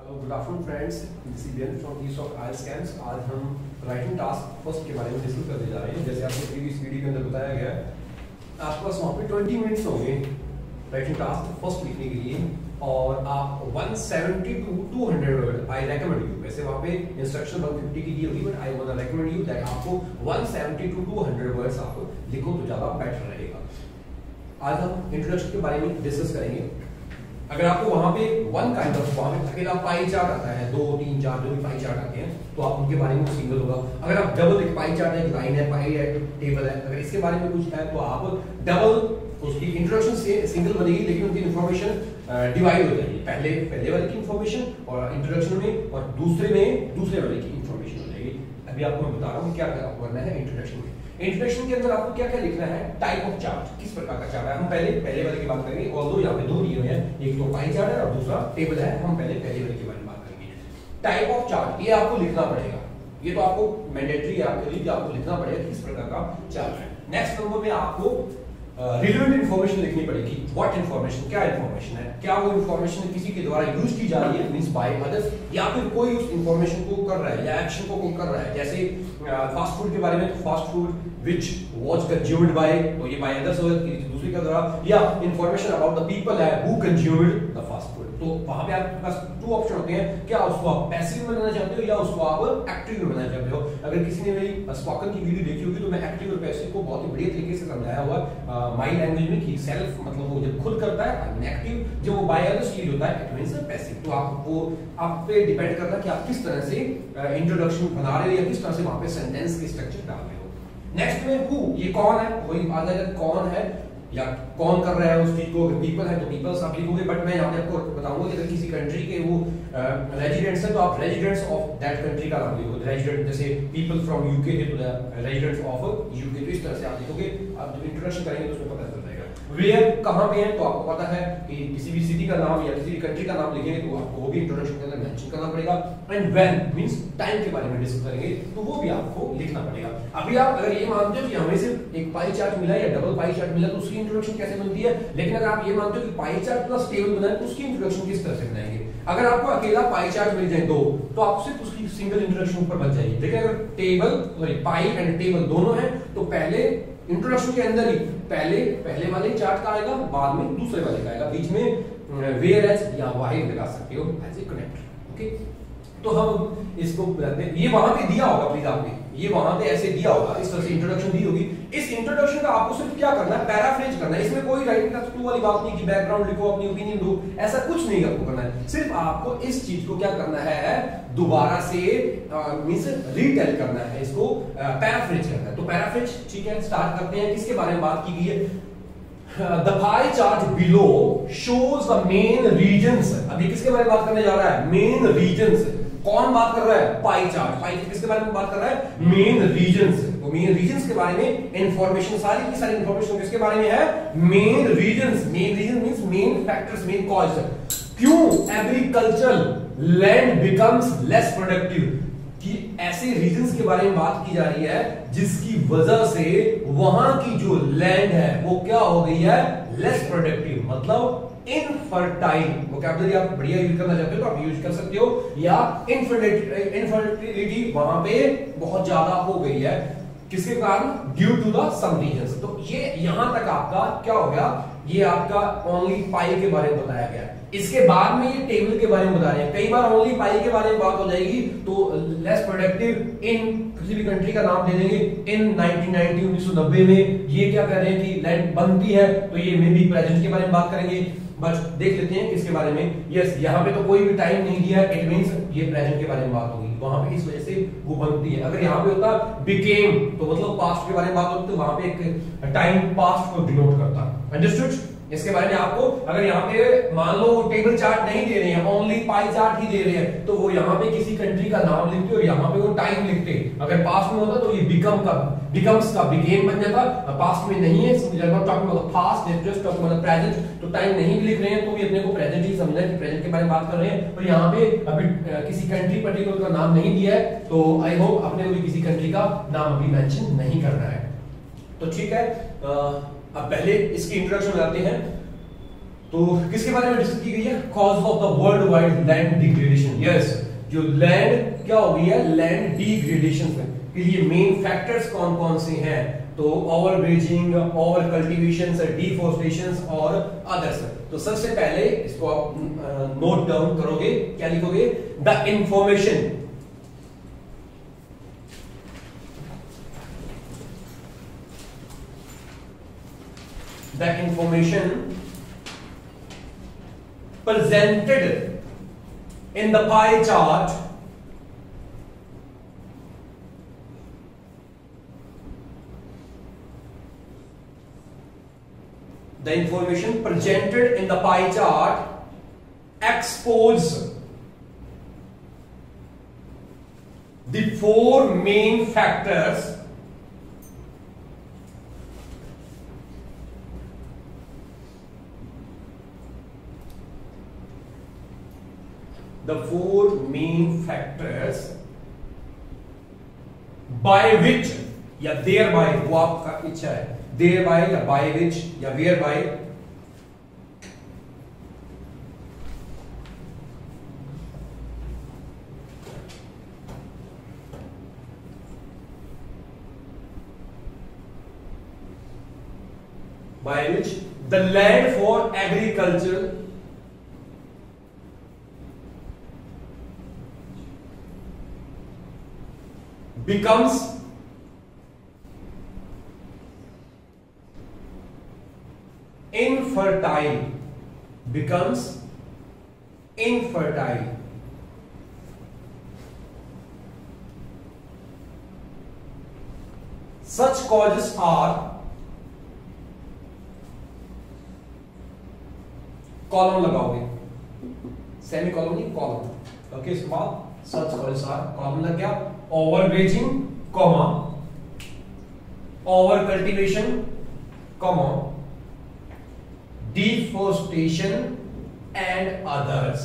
Hello good afternoon friends, this is Ben from east of I scams. आज हम writing task first के बारे में डिस्कस करने जा रहे हैं। जैसे आपको प्रीवियस वीडियो के अंदर बताया गया है, आपके पास वहाँ पे 20 मिनट्स होंगे राइटिंग टास्क फर्स्ट लिखने के लिए और आप 170 to 200 word I recommend you. वैसे वहाँ पे इंस्ट्रक्शन 150 की दी होगी, but I want to recommend you that आपको 170 to 200 वर्ड्स आप लिखो तो ज़्यादा बेटर रहेगा। आज हम इंट्रोडक्शन के बारे में डिस्कस करेंगे। अगर आपको वहां पे वन काइंड ऑफ वहां पे अकेला पाई चार्ट आता है, 2 3 4 जो भी पाई चार्ट आते हैं, तो आप उनके बारे में सिंगल होगा। अगर आप डबल एक पाई चार्ट है, एक लाइन है, पाई है, टेबल है, अगर इसके बारे में कुछ है तो आप डबल उसकी इंट्रोडक्शन से सिंगल बनेगी, लेकिन उनकी इंफॉर्मेशन डिवाइड हो जाएगी। पहले वाले की इंफॉर्मेशन और इंट्रोडक्शन में, और दूसरे वाले की इंफॉर्मेशन हो जाएगी। अभी आपको मैं बता रहा हूँ क्या करना है इंट्रोडक्शन में। इंट्रोडक्शन के अंदर आपको क्या क्या लिखना है, टाइप ऑफ चार्ट, किस प्रकार का चार्ट है। हम पहले वाले की बात करेंगे, ऑल्दो यहाँ पे दो दिए हुए हैं, एक तो पाई चार्ट है और दूसरा टेबल है। हम पहले वाले के बारे में बात करेंगे। टाइप ऑफ चार्ट ये आपको लिखना पड़ेगा, ये तो आपको मैंडेटरी है आपके लिए, आपको लिखना पड़ेगा किस प्रकार का चार्ट है। नेक्स्ट नंबर पे आपको रिलेवेंट इंफॉर्मेशन लिखनी पड़ेगी। व्हाट इंफॉर्मेशन, क्या इंफॉर्मेशन है, क्या वो इंफॉर्मेशन किसी के द्वारा यूज की जा रही है, मींस बाय अदर्स, या फिर कोई उस इंफॉर्मेशन को कर रहा है या एक्शन को कर रहा है। जैसे फास्ट फूड के बारे में, तो fast food which was consumed by, तो ये by others हो दूसरे का द्वारा, या इंफॉर्मेशन अबाउट द पीपल है who consumed the fast food। तो वहां पे आपके पास दो ऑप्शन होते हैं, क्या उसको आप पैसिव में बनाना चाहते हो या उसको आप एक्टिव में बनाना चाहते हो। अगर किसी ने मेरी स्पोकन की वीडियो देखी होगी तो मैं एक्टिव और पैसिव को बहुत ही बढ़िया तरीके से समझाया हुआ माई लैंग्वेज में कि सेल्फ मतलब वो जब खुद करता है एक्टिव, जब वो बाय अदर्स यूज होता है इट मींस पैसिव। तो आप पे डिपेंड करता है कि आप किस तरह से इंट्रोडक्शन बना रहे हो या किस तरह से वहां पे सेंटेंस के स्ट्रक्चर डाल रहे हो। नेक्स्ट में हु, ये कौन है, वही बात है कौन है या कौन कर रहा है उस चीज को। अगर पीपल है तो पीपल्स आप लिखोगे, बट मैं यहाँ पे आपको बताऊंगा कि अगर किसी कंट्री के वो रेजिडेंट्स है तो आप रेजिडेंट्स ऑफ दैट कंट्री का नाम लिखोगे। रेजिडेंट जैसे पीपल फ्रॉम यूके है तो रेजिडेंट्स ऑफ यूके, तो इस तरह से आप लिखोगे। आप जब इंट्रोडक्शन करेंगे तो उसमें पता चल जाएगा। वेयर, कहां पे है, तो आपको पता है कि किसी भी सिटी का नाम या किसी भी कंट्री का नाम लिखेंगे तो आपको वो भी इंट्रोडक्शन के अंदर मेंशन करना पड़ेगा। एंड व्हेन मींस टाइम के बारे में डिस्कस करेंगे तो वो भी आपको लिखना पड़ेगा। अभी आप अगर ये मानते हो कि हमें सिर्फ एक पाई चार्ट मिला या डबल पाई चार्ट मिला तो उसकी इंट्रोडक्शन कैसे बनती है, लेकिन अगर आप ये मानते हो कि पाई चार्ट प्लस टेबल बना है तो उसकी इंट्रोडक्शन किस तरह से बनाएंगे। अगर आपको अकेला पाई चार्ट मिल जाए दो तो आप सिर्फ उसकी सिंगल इंट्रोडक्शन ऊपर बच जाएगी। लेकिन अगर टेबल पाई एंड टेबल दोनों है तो पहले इंट्रोडक्शन के अंदर ही पहले वाले चार्ट का आएगा, बाद में दूसरे वाले का आएगा, बीच में वेयर एज या वाइल लगा सकते हो एज ए कनेक्टर। ओके, तो हम इसको बताते हैं। ये वहां पे दिया होगा, प्लीज आपने ये वहां पे ऐसे दिया होगा, इस तरह से इंट्रोडक्शन दी होगी। इस इंट्रोडक्शन का आपको सिर्फ क्या करना है, पैराफ्रेज करना है। इसमें कोई राइटिंग टास्क वाली बात नहीं कि बैकग्राउंड लिखो, अपनी ओपिनियन दो, ऐसा कुछ नहीं आपको करना है। सिर्फ आपको इस चीज को क्या करना है, दोबारा से मींस रीटेल करना है, इसको पैराफ्रेज करना है। तो पैराफ्रेज, ठीक है, स्टार्ट करते हैं। किसके बारे में बात की गई है, The pie chart below shows the main regions। अभी किसके बारे में बात करने जा रहा है, मेन रीजन्स। कौन बात कर रहा है, पाई चार्ट। पाई किसके बारे में बात कर रहा है, मेन रीजन्स। तो मेन रीजन्स के बारे में इंफॉर्मेशन, सारी की सारी इंफॉर्मेशन किसके बारे में है, main reasons. Main reason means main factors, main cause. क्यों agricultural land becomes less productive, कि ऐसे रीजन्स के बारे में बात की जा रही है जिसकी वजह से वहां की जो लैंड है वो क्या हो गई है, लेस प्रोडक्टिव, मतलब इनफर्टाइल। वोकैबुलरी आप बढ़िया यूज करना चाहते हो तो आप यूज कर सकते हो। या इनफर्टिलिटी वहां पे बहुत ज्यादा हो गई है, किसके कारण, due to the some reasons. तो ये यहां तक आपका क्या हो गया, ये आपका ओनली पाई के बारे में बताया गया। इसके बाद में ये टेबल के बारे में बता रहे हैं। कई बार ओनली पाई के बारे में बात हो जाएगी तो लेस प्रोडक्टिव इन किसी भी कंट्री का नाम दे देंगे। इन 1990 में ये क्या कर रहे हैं कि लैंड बनती है, तो ये मे बी प्रेजेंट के बारे में बात करेंगे। बस देख लेते हैं किसके बारे में। यस, यहाँ पे तो कोई भी टाइम नहीं दिया है, इट मींस ये प्रेजेंट के बारे में बात होगी। वहां पे इस वजह से वो बनती है। अगर यहाँ पे होता बिकेम तो मतलब पास्ट के बारे में बात होती, तो वहां पे एक टाइम पास्ट को डिनोट करता। अंडरस्टूड। इसके बारे में आपको अगर यहाँ पे मान लो टेबल चार्ट नहीं दे रहे हैं, ओनली पाई चार्ट ही दे रहे हैं, तो वो यहाँ पे किसी कंट्री का नाम लिखते और यहाँ पे वो टाइम लिखते। अगर पास्ट में होता तो ये बिकम्स का बिकेम बन जाता। पास्ट में नहीं है, talking about past, just talking about present, तो टाइम नहीं भी लिख रहे हैं तो भी अपने को प्रेजेंट ही समझना है कि प्रेजेंट के बारे में बात कर रहे हैं। और यहाँ पे अभी किसी कंट्री पर्टिकुलर का नाम नहीं दिया है, तो आई होप अपने को भी किसी कंट्री का नाम अभी मेंशन नहीं करना है। तो ठीक है, अब पहले इसकी इंट्रोडक्शन लगाते हैं। तो किसके बारे में डिस्कस की गई है, cause of the world wide land degradation. Yes, जो लैंड क्या हो गई है, लैंड डिग्रेडेशन के लिए मेन फैक्टर्स कौन कौन से हैं, तो over bridging, over cultivation, deforestation और अदर्स। तो सबसे पहले इसको आप नोट डाउन करोगे, क्या लिखोगे, the information presented in the pie chart expose the four main factors by which या thereby, वो आपका इच्छा है, thereby या by which या whereby the land for agriculture becomes infertile, such causes are, column लगाओगे, सेमी कॉलम नहीं, column, okay, इसके बाद सच कॉलम कॉलम लग गया, over grazing, comma, over cultivation, comma, deforestation and others,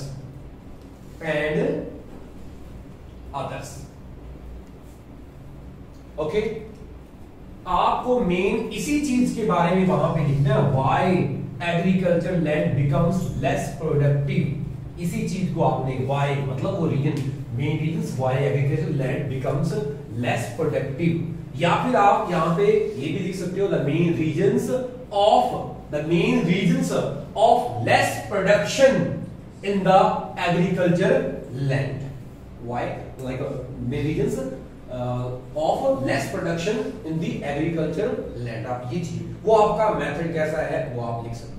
okay. आपको main इसी चीज के बारे में वहां पे लिखना है, why agriculture land becomes less productive. इसी चीज को आपने, व्हाई मतलब वो reason, main reasons why agriculture land becomes less productive. या फिर आप यहां पे ये भी लिख सकते हो, the main reasons of less production in the agriculture land. Why like main reasons of less production in the agriculture land. आप ये चीज, वो आपका मेथड कैसा है वो आप लिख सकते हैं,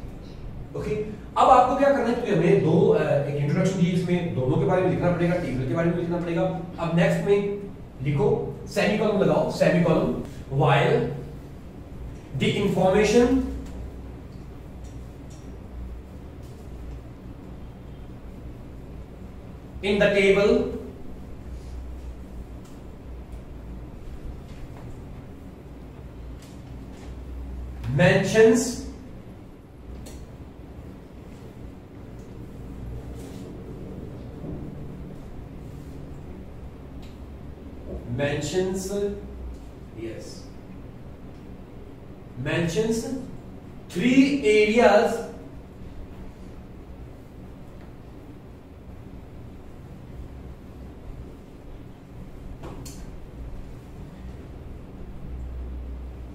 ओके। अब आपको क्या करना है, क्योंकि हमें दो एक इंट्रोडक्शन दी, इसमें दोनों के बारे में लिखना पड़ेगा, टेबल के बारे में लिखना पड़ेगा। अब नेक्स्ट में लिखो, सेमीकोलन लगाओ, semicolon, while the information in the table mentions three areas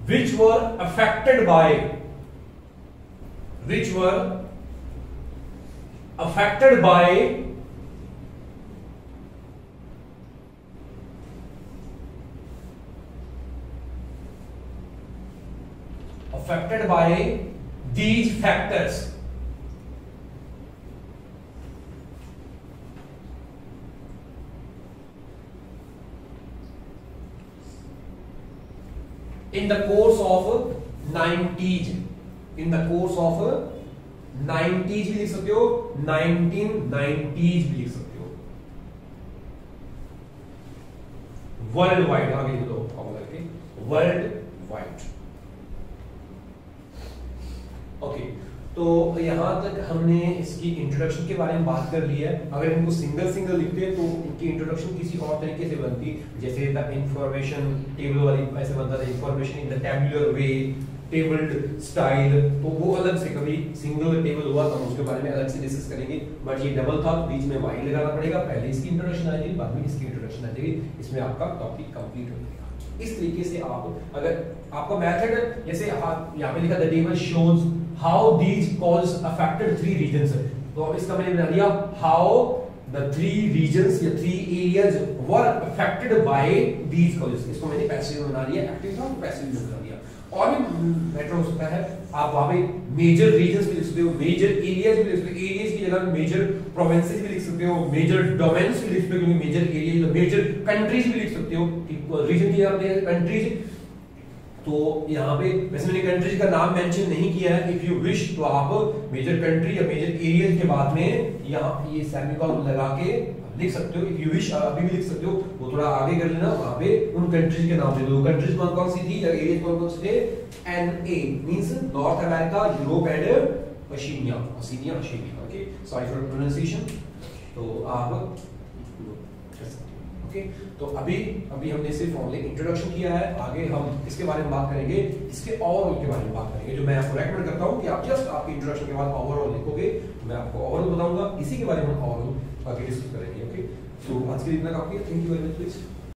which were affected by these factors. In the course of 90s, भी लिख सकते हो, 1990s भी लिख सकते हो, वर्ल्ड वाइड आगे लिख दो करके, वर्ल्ड वाइड, ओके। तो यहां तक हमने इसकी इंट्रोडक्शन के बारे में बात कर ली है। अगर इनको सिंगल सिंगल लिखते हैं तो इनकी इंट्रोडक्शन किसी और तरीके से बनती, जैसे द इंफॉर्मेशन टेबल वाली ऐसे बनता था, information in the tabular way, tabled style, तो वो अलग से कभी सिंगल टेबल हुआ तो हम उसके बारे में अलग से डिस्कस करेंगे। बट ये डबल था, बीच में वाई लगाना पड़ेगा, पहले इसकी इंट्रोडक्शन आ जाएगी, बाद में इसकी इंट्रोडक्शन आ जाएगी, इसमें आपका टॉपिक कंप्लीट हो जाएगा। इस तरीके से आप अगर आपका मेथड जैसे यहाँ पे लिखा the table shows how these calls affected 3 reasons, तो अब इसका मैंने बना दिया हाउ द 3 रीजंस या 3 areas were affected by these calls. इसको मैंने पैसिव में बना दिया, एक्टिव था पैसिव में बना दिया। और भी मैटर हो सकता है, आप वहां पे मेजर रीजंस भी लिख सकते हो, मेजर एरियाज भी लिख सकते हो, एरियाज की जगह मेजर प्रोविंसेस भी लिख सकते हो, मेजर डोमेन्स भी लिख सकते हो, क्योंकि मेजर एरिया मेजर कंट्रीज भी लिख सकते हो, रीजन की जगह कंट्रीज। तो यहाँ पे वैसे मैंने कंट्रीज का नाम मेंशन नहीं किया है, इफ यू विश तो आप मेजर कंट्री या मेजर एरिया के बाद में यहाँ ये सेमीकोलन लगा के लिख सकते हो। इफ यू विश अभी भी लिख सकते हो, वो थोड़ा आगे कर लेना, वहां पे उन कंट्रीज के नाम दे दो। कंट्रीज कौन कौन सी थी या एरिया कौन कौन से थे? NA means north America, Europe and Oceania, okay, sorry for pronunciation. तो आप ओके, तो अभी हमने सिर्फ ओनली इंट्रोडक्शन किया है, आगे हम इसके बारे में बात करेंगे, इसके ओवरऑल के बारे में बात करेंगे, जो मैं आपको रेकमेंड करता हूं कि आप जस्ट आपकी इंट्रोडक्शन के बाद ओवरऑल लिखोगे, मैं आपको ओवरऑल बताऊंगा, इसी के बारे में ओवरऑल आगे डिस्कस करेंगे। ओके, तो आज के लिए इतना काफी है, thank you very much please.